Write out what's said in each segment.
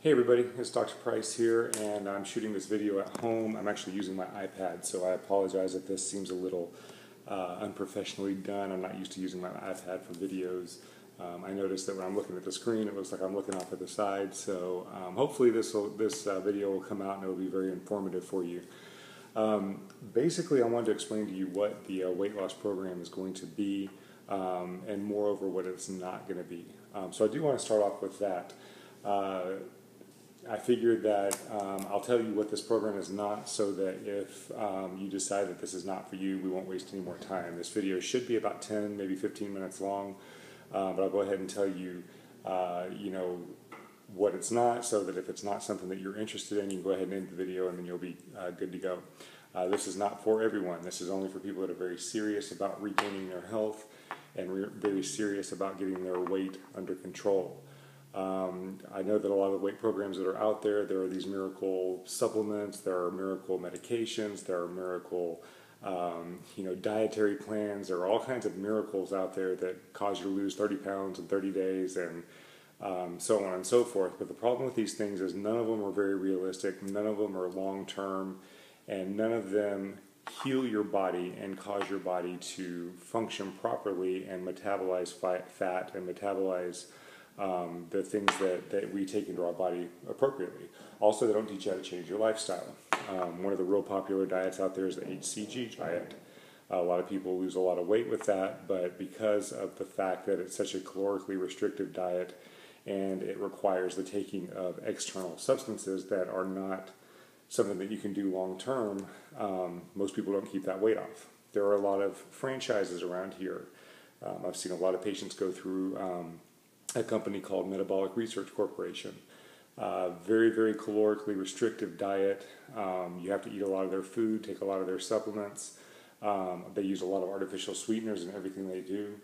Hey everybody, it's Dr. Price here, and I'm shooting this video at home. I'm actually using my iPad, so I apologize if this seems a little unprofessionally done. I'm not used to using my iPad for videos. I noticed that when I'm looking at the screen, it looks like I'm looking off at the side, so hopefully this video will come out and it will be very informative for you. Basically, I wanted to explain to you what the weight loss program is going to be, and moreover what it's not going to be. So I do want to start off with that. I figured that I'll tell you what this program is not, so that if you decide that this is not for you, we won't waste any more time. This video should be about 10, maybe 15 minutes long, but I'll go ahead and tell you, what it's not, so that if it's not something that you're interested in, you can go ahead and end the video and then you'll be good to go. This is not for everyone. This is only for people that are very serious about regaining their health and very serious about getting their weight under control. I know that a lot of the weight programs that are out there, there are these miracle supplements, there are miracle medications, there are miracle, dietary plans. There are all kinds of miracles out there that cause you to lose 30 pounds in 30 days and so on and so forth. But the problem with these things is none of them are very realistic, none of them are long-term, and none of them heal your body and cause your body to function properly and metabolize fat and metabolize the things that we take into our body appropriately. Also, they don't teach you how to change your lifestyle. One of the real popular diets out there is the HCG diet. A lot of people lose a lot of weight with that, but because of the fact that it's such a calorically restrictive diet and it requires the taking of external substances that are not something that you can do long term, most people don't keep that weight off. There are a lot of franchises around here. I've seen a lot of patients go through a company called Metabolic Research Corporation. Very, very calorically restrictive diet. You have to eat a lot of their food, take a lot of their supplements. They use a lot of artificial sweeteners in everything they do.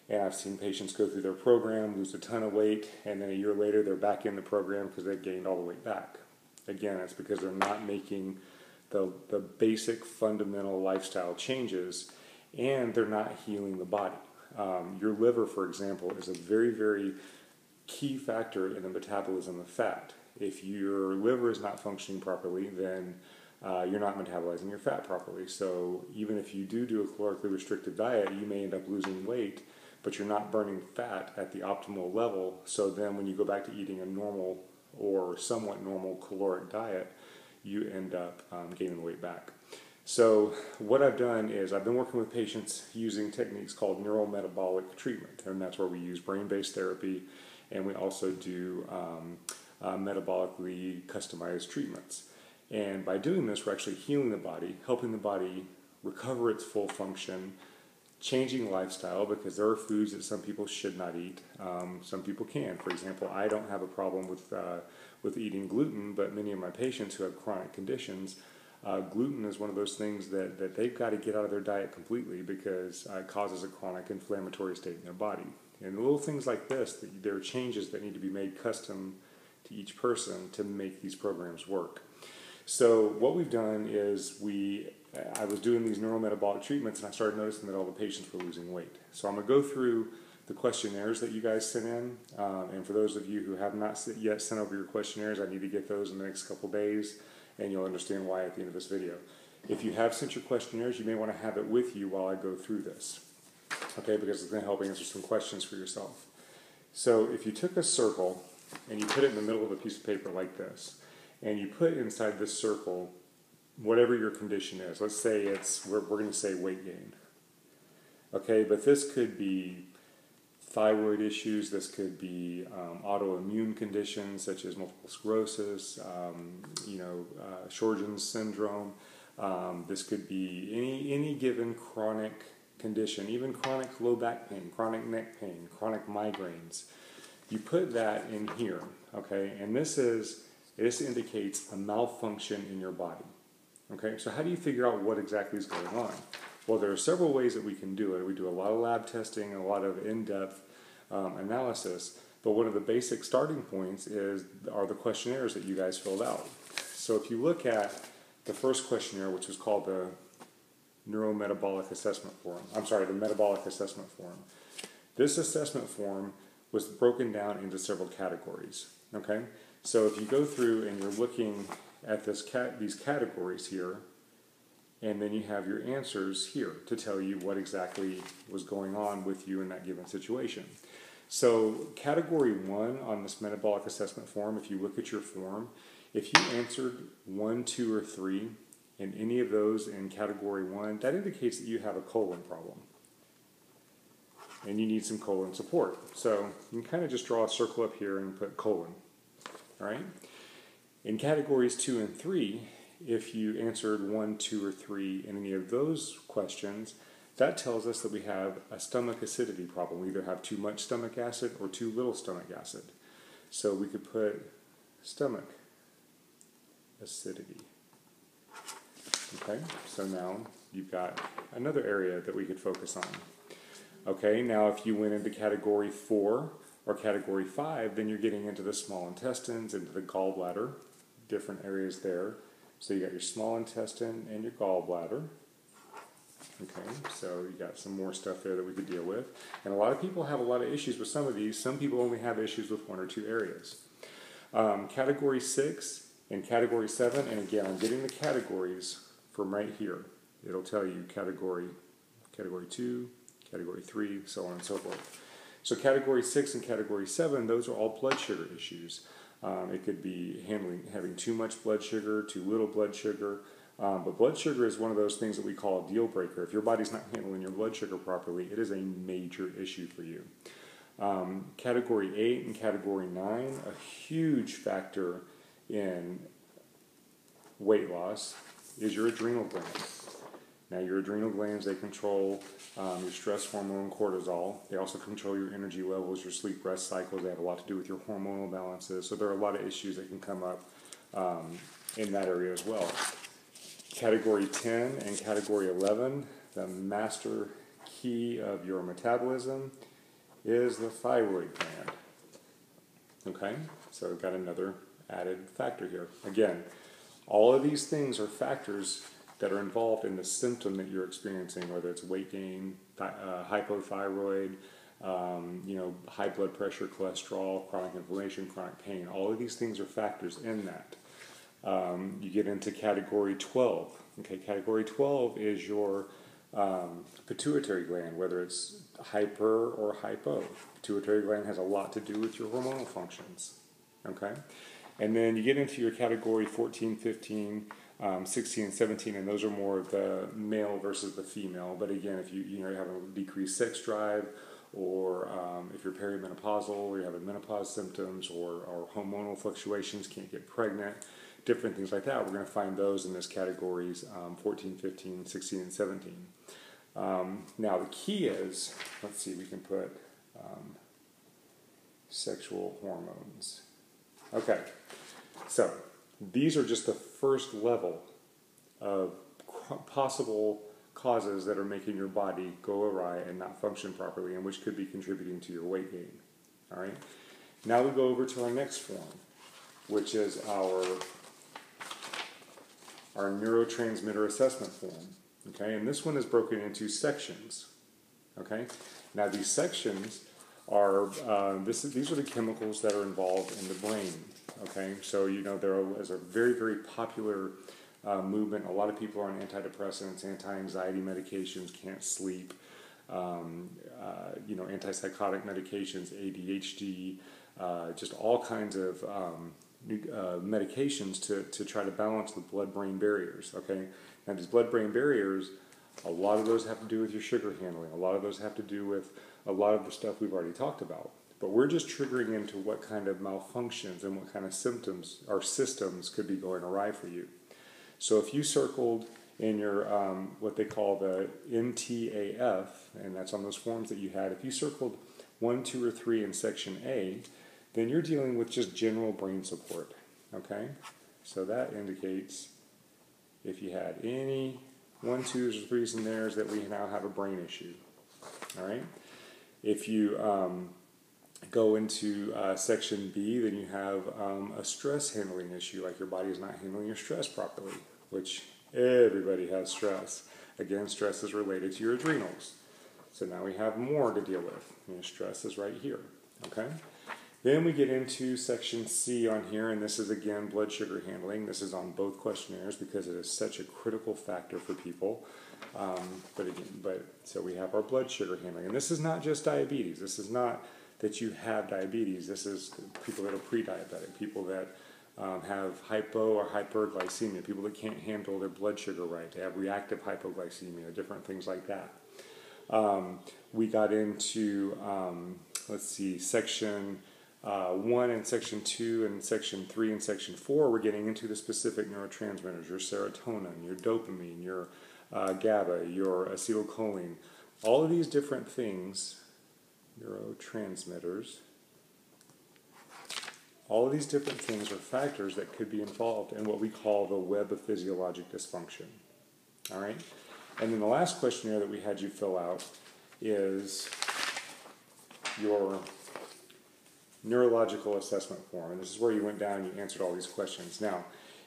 And I've seen patients go through their program, lose a ton of weight, and then a year later they're back in the program because they've gained all the weight back. Again, it's because they're not making the basic fundamental lifestyle changes, and they're not healing the body. Your liver, for example, is a very, very key factor in the metabolism of fat. If your liver is not functioning properly, then you're not metabolizing your fat properly. So even if you do a calorically restricted diet, you may end up losing weight, but you're not burning fat at the optimal level. So then when you go back to eating a normal or somewhat normal caloric diet, you end up gaining weight back. So what I've done is I've been working with patients using techniques called neurometabolic treatment, and that's where we use brain-based therapy, and we also do metabolically customized treatments. And by doing this, we're actually healing the body, helping the body recover its full function, changing lifestyle, because there are foods that some people should not eat. Some people can. For example, I don't have a problem with eating gluten, but many of my patients who have chronic conditions, gluten is one of those things that they've got to get out of their diet completely because it causes a chronic inflammatory state in their body. And little things like this, there are changes that need to be made custom to each person to make these programs work. So what we've done is I was doing these neurometabolic treatments and I started noticing that all the patients were losing weight. So I'm going to go through the questionnaires that you guys sent in. And for those of you who have not yet sent over your questionnaires, I need to get those in the next couple days, and you'll understand why at the end of this video. If you have sent your questionnaires, you may want to have it with you while I go through this, okay, because it's going to help answer some questions for yourself. So if you took a circle and you put it in the middle of a piece of paper like this, and you put inside this circle whatever your condition is, let's say we're going to say weight gain, okay, but this could be thyroid issues, this could be autoimmune conditions such as multiple sclerosis, Sjogren's syndrome. This could be any given chronic condition, even chronic low back pain, chronic neck pain, chronic migraines. You put that in here, okay, and this indicates a malfunction in your body. Okay, so how do you figure out what exactly is going on? Well, there are several ways that we can do it. We do a lot of lab testing, a lot of in-depth analysis, but one of the basic starting points are the questionnaires that you guys filled out. So if you look at the first questionnaire, which was called the Metabolic Assessment Form. This assessment form was broken down into several categories. Okay, so if you go through and you're looking at these categories here, and then you have your answers here to tell you what exactly was going on with you in that given situation. So category 1 on this metabolic assessment form, if you look at your form, if you answered 1, 2, or 3 in any of those in category 1, that indicates that you have a colon problem. And you need some colon support. So you can kind of just draw a circle up here and put colon. All right? In categories 2 and 3, if you answered 1, 2, or 3 in any of those questions, that tells us that we have a stomach acidity problem. We either have too much stomach acid or too little stomach acid. So we could put stomach acidity. Okay, so now you've got another area that we could focus on. Okay, now if you went into category 4 or category 5, then you're getting into the small intestines, into the gallbladder, different areas there. So you got your small intestine and your gallbladder. Okay, so you got some more stuff there that we could deal with. And a lot of people have a lot of issues with some of these. Some people only have issues with 1 or 2 areas. Category 6 and category 7, and again, I'm getting the categories from right here. It'll tell you category 2, category 3, so on and so forth. So category 6 and category 7, those are all blood sugar issues. It could be having too much blood sugar, too little blood sugar. But blood sugar is one of those things that we call a deal breaker. If your body's not handling your blood sugar properly, it is a major issue for you. Category 8 and category 9, a huge factor in weight loss is your adrenal glands. Now your adrenal glands, they control your stress hormone cortisol. They also control your energy levels, your sleep-rest cycles. They have a lot to do with your hormonal balances. So there are a lot of issues that can come up in that area as well. Category 10 and category 11, the master key of your metabolism is the thyroid gland. Okay, so we've got another added factor here. Again, all of these things are factors that are involved in the symptom that you're experiencing, whether it's weight gain, hypothyroid, high blood pressure, cholesterol, chronic inflammation, chronic pain. All of these things are factors in that. You get into category 12. Okay, category 12 is your pituitary gland, whether it's hyper or hypo. Pituitary gland has a lot to do with your hormonal functions. Okay, and then you get into your category 14, 15, 16, and 17, and those are more of the male versus the female. But again, if you have a decreased sex drive, or if you're perimenopausal, or you're having menopause symptoms, or hormonal fluctuations, can't get pregnant, different things like that, we're going to find those in this categories 14, 15, 16, and 17. Now the key is, let's see, we can put sexual hormones. Okay, so these are just the first level of possible causes that are making your body go awry and not function properly, and which could be contributing to your weight gain. All right. Now we go over to our next form, which is our neurotransmitter assessment form. Okay, and this one is broken into sections. Okay, now these sections are these are the chemicals that are involved in the brain. Okay, so there is a very, very popular movement. A lot of people are on antidepressants, anti-anxiety medications, can't sleep, antipsychotic medications, ADHD, just all kinds of medications to try to balance the blood-brain barriers. Okay, now these blood-brain barriers, a lot of those have to do with your sugar handling. A lot of those have to do with a lot of the stuff we've already talked about. But we're just triggering into what kind of malfunctions and what kind of symptoms or systems could be going awry for you. So if you circled in your what they call the NTAF, and that's on those forms that you had, if you circled 1, 2, or 3 in section A, then you're dealing with just general brain support. Okay? So that indicates if you had any 1, 2s, or 3s in there, is that we now have a brain issue. All right? If you go into section B, then you have a stress handling issue, like your body is not handling your stress properly, which everybody has stress. Again, stress is related to your adrenals. So now we have more to deal with. Stress is right here. Okay? Then we get into section C on here, and this is again blood sugar handling. This is on both questionnaires because it is such a critical factor for people. So we have our blood sugar handling, and this is not just diabetes. This is not that you have diabetes. This is people that are pre-diabetic, people that have hypo or hyperglycemia, people that can't handle their blood sugar right. They have reactive hypoglycemia, different things like that. We got into, section 1 and section 2 and section 3 and section 4. We're getting into the specific neurotransmitters, your serotonin, your dopamine, your GABA, your acetylcholine. All of these different things, neurotransmitters, all of these different things are factors that could be involved in what we call the web of physiologic dysfunction. All right? And then the last questionnaire that we had you fill out is your neurological assessment form. And this is where you went down and you answered all these questions. Now,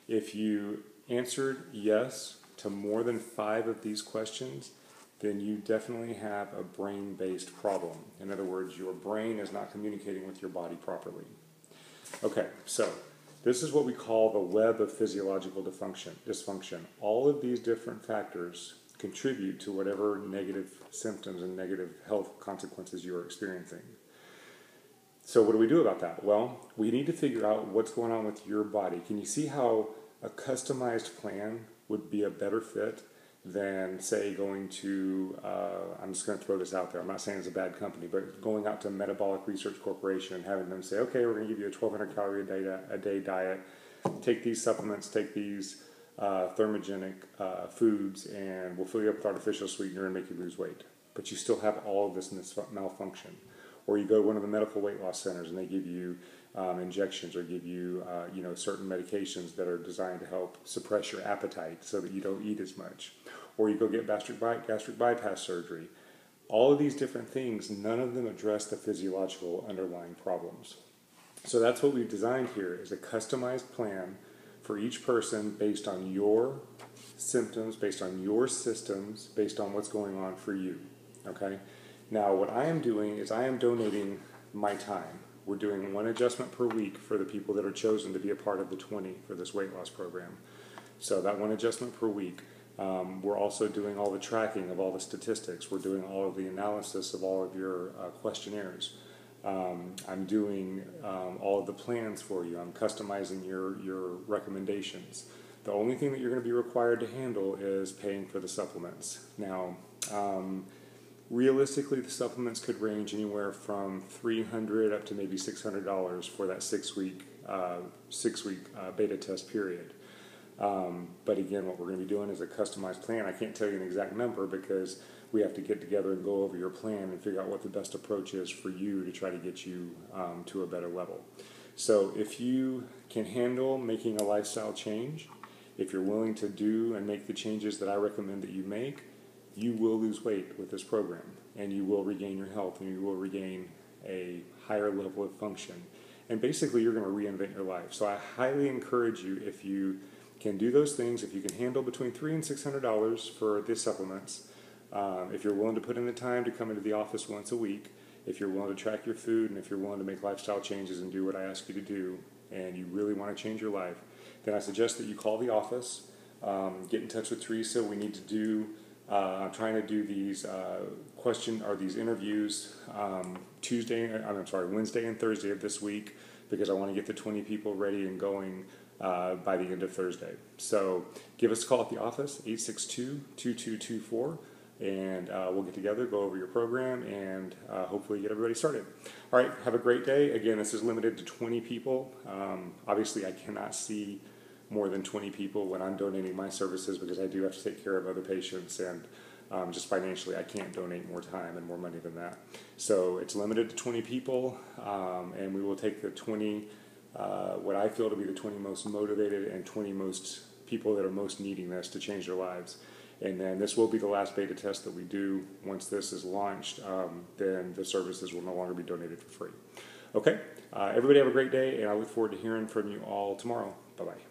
if you answered yes to more than 5 of these questions, then you definitely have a brain-based problem. In other words, your brain is not communicating with your body properly. Okay, so this is what we call the web of physiological dysfunction. All of these different factors contribute to whatever negative symptoms and negative health consequences you are experiencing. So what do we do about that? Well, we need to figure out what's going on with your body. Can you see how a customized plan would be a better fit than, say, going to, I'm just going to throw this out there, I'm not saying it's a bad company, but going out to Metabolic Research Corporation and having them say, okay, we're going to give you a 1,200 calorie a day diet, take these supplements, take these thermogenic foods, and we'll fill you up with artificial sweetener and make you lose weight. But you still have all of this malfunction. Or you go to one of the medical weight loss centers and they give you injections or give you certain medications that are designed to help suppress your appetite so that you don't eat as much. Or you go get gastric bypass surgery. All of these different things, none of them address the physiological underlying problems. So that's what we've designed here, is a customized plan for each person based on your symptoms, based on your systems, based on what's going on for you. Okay? Now, what I am doing is I am donating my time. We're doing 1 adjustment per week for the people that are chosen to be a part of the 20 for this weight loss program. So that 1 adjustment per week. We're also doing all the tracking of all the statistics. We're doing all of the analysis of all of your questionnaires. I'm doing all of the plans for you. I'm customizing your recommendations. The only thing that you're going to be required to handle is paying for the supplements. Now, realistically, the supplements could range anywhere from $300 up to maybe $600 for that 6-week beta test period. But again, what we're going to be doing is a customized plan. I can't tell you an exact number because we have to get together and go over your plan and figure out what the best approach is for you to try to get you to a better level. So if you can handle making a lifestyle change, if you're willing to do and make the changes that I recommend that you make, you will lose weight with this program, and you will regain your health, and you will regain a higher level of function. And basically, you're going to reinvent your life. So I highly encourage you, if you can do those things, if you can handle between $300 and $600 for the supplements, if you're willing to put in the time to come into the office once a week, if you're willing to track your food, and if you're willing to make lifestyle changes and do what I ask you to do, and you really want to change your life, then I suggest that you call the office, get in touch with Teresa. We need to do I'm trying to do these these interviews Wednesday and Thursday of this week, because I want to get the 20 people ready and going by the end of Thursday. So give us a call at the office, 862-2224, and we'll get together, go over your program, and hopefully get everybody started. All right, have a great day. Again, this is limited to 20 people. Obviously, I cannot see more than 20 people when I'm donating my services because I do have to take care of other patients, and just financially I can't donate more time and more money than that. So it's limited to 20 people, and we will take the 20, what I feel to be the 20 most motivated and 20 most people that are most needing this to change their lives. And then this will be the last beta test that we do. Once this is launched, then the services will no longer be donated for free. Okay, everybody have a great day, and I look forward to hearing from you all tomorrow. Bye-bye.